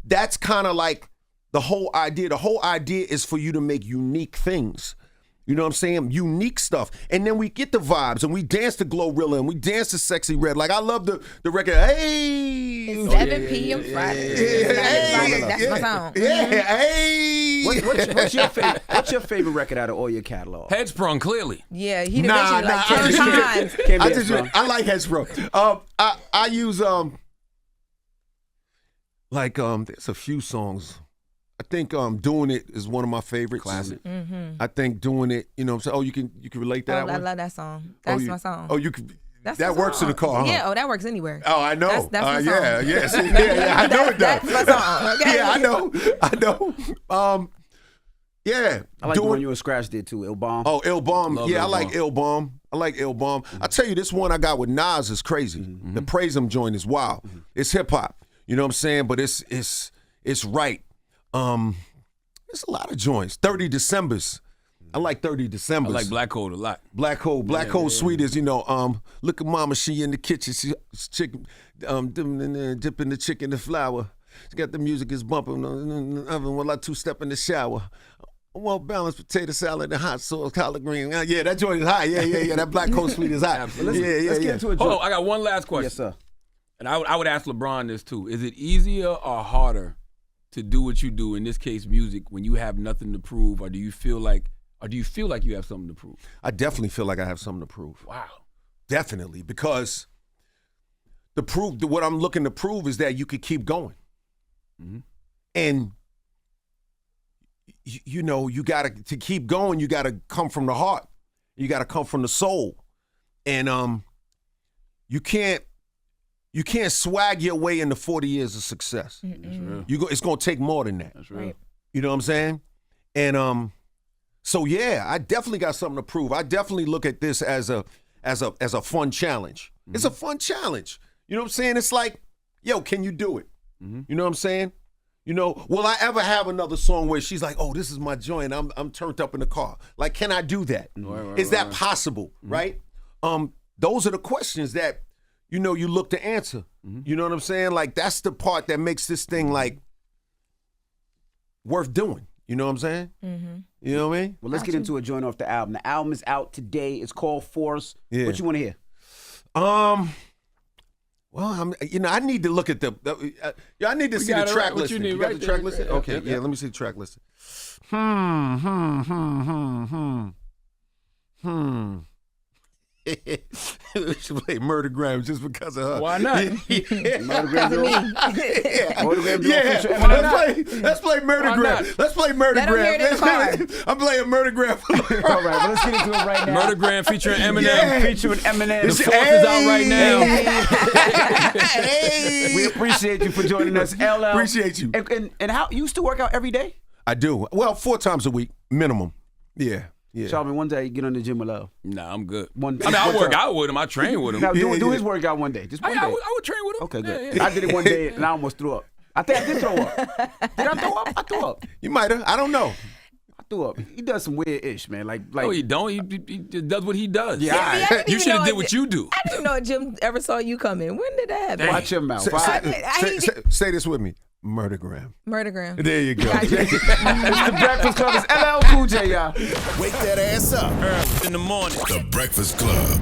that's kind of like the whole idea. The whole idea is for you to make unique things. You know what I'm saying? Unique stuff. And then we get the vibes and we dance to Glorilla and we dance to Sexy Red. Like I love the record. Hey!
It's 7 p.m. Friday. That's my song.
Yeah, hey!
What's your favorite record out of all your catalog?
Headsprung, clearly.
Yeah, he done mentioned it like 10 times.
I like Headsprung. I use there's a few songs. I think Doing It is one of my favorites.
Classic.
Mm-hmm.
I think Doing It, you know what I'm saying? Oh, you can relate to that one?
I love that song. That's my song.
Oh, you can.
That's
that works in the car, huh?
Yeah, that works anywhere.
Oh, I know.
That's my song.
Yeah. See, yeah, I know it does.
That's my song. Okay?
Yeah, I know. Yeah.
I like the one you and Scratch did too, Il Bomb.
Oh, Il Bomb.
Love
Yeah,
Il
I like
Bomb.
Il Bomb. I like Il Bomb. I tell you, this one I got with Nas is crazy. The Praise Him joint is wild. It's hip hop. You know what I'm saying? But it's right. There's a lot of joints. 30 Decembers. I like 30 Decembers.
I like Black Hole a lot.
Black Hole Sweet is, look at mama, she in the kitchen, she's chicken, dipping the chicken in the flour. She got the music is bumping in the oven while I two-step in the shower. Well balanced potato salad and hot sauce, collard green. Yeah, that joint is hot. Yeah. That Black Hole Sweet is hot.
Absolutely.
Let's get into a
Hold
joint.
on, I got one last question.
Yes, sir.
And I would ask LeBron this too. Is it easier or harder to do what you do, in this case music, when you have nothing to prove, or do you feel like you have something to prove?
I definitely feel like I have something to prove.
Wow.
Definitely, because what I'm looking to prove is that you could keep going.
Mm-hmm. And
you gotta, to keep going, you gotta come from the heart. You gotta come from the soul. And you can't swag your way into 40 years of success. It's gonna take more than that.
That's right.
You know what I'm saying? And so yeah, I definitely got something to prove. I definitely look at this as a fun challenge. Mm-hmm. It's a fun challenge. You know what I'm saying? It's like, yo, can you do it? Mm-hmm. You know what I'm saying? Will I ever have another song where she's like, oh, this is my joint, I'm turned up in the car. Like, can I do that? Is that possible? Mm-hmm. Right? Those are the questions that you look to answer. Mm-hmm. You know what I'm saying? Like, that's the part that makes this thing like worth doing. You know what I'm saying? Mm-hmm. You know what I mean?
Well, let's get into a joint off the album. The album is out today. It's called Force. Yeah. What you want to hear?
Well, I need to look at I need to see the track listing. You got the track listing? Okay, yeah, let me see the track listing. We should play Murdergram just because of her.
Why not?
Murdergram.
Let's play Murdergram. Let's play Murdergram. I'm playing Murdergram.
All right, well, let's get into it right now.
Murdergram featuring Eminem.
Yeah. Featuring Eminem.
The Force is out right now.
Hey. We appreciate you for joining us, LL.
Appreciate you.
And how you used to work out every day?
I do. Well, 4 times a week minimum. Yeah.
Charlamagne, one day you get on the gym with love.
Nah, I'm good.
I
work out with him. I train with him.
Now, do his workout one day. Just one day.
I would train with him.
Okay, good.
Yeah.
I did it one day and I almost threw up. I think I did throw up. Did I throw up? I threw up.
You might have. I don't know.
I threw up. He does some weird-ish, man. Like
no, he don't. He does what he does.
Yeah.
You should have did what you do.
I didn't know Jim ever saw you coming. When did that happen?
Watch your mouth.
Say this with me. Murdergram. There you go.
It's the Breakfast Club. It's LL Cool J, y'all.
Wake that ass up.
In the morning.
The Breakfast Club.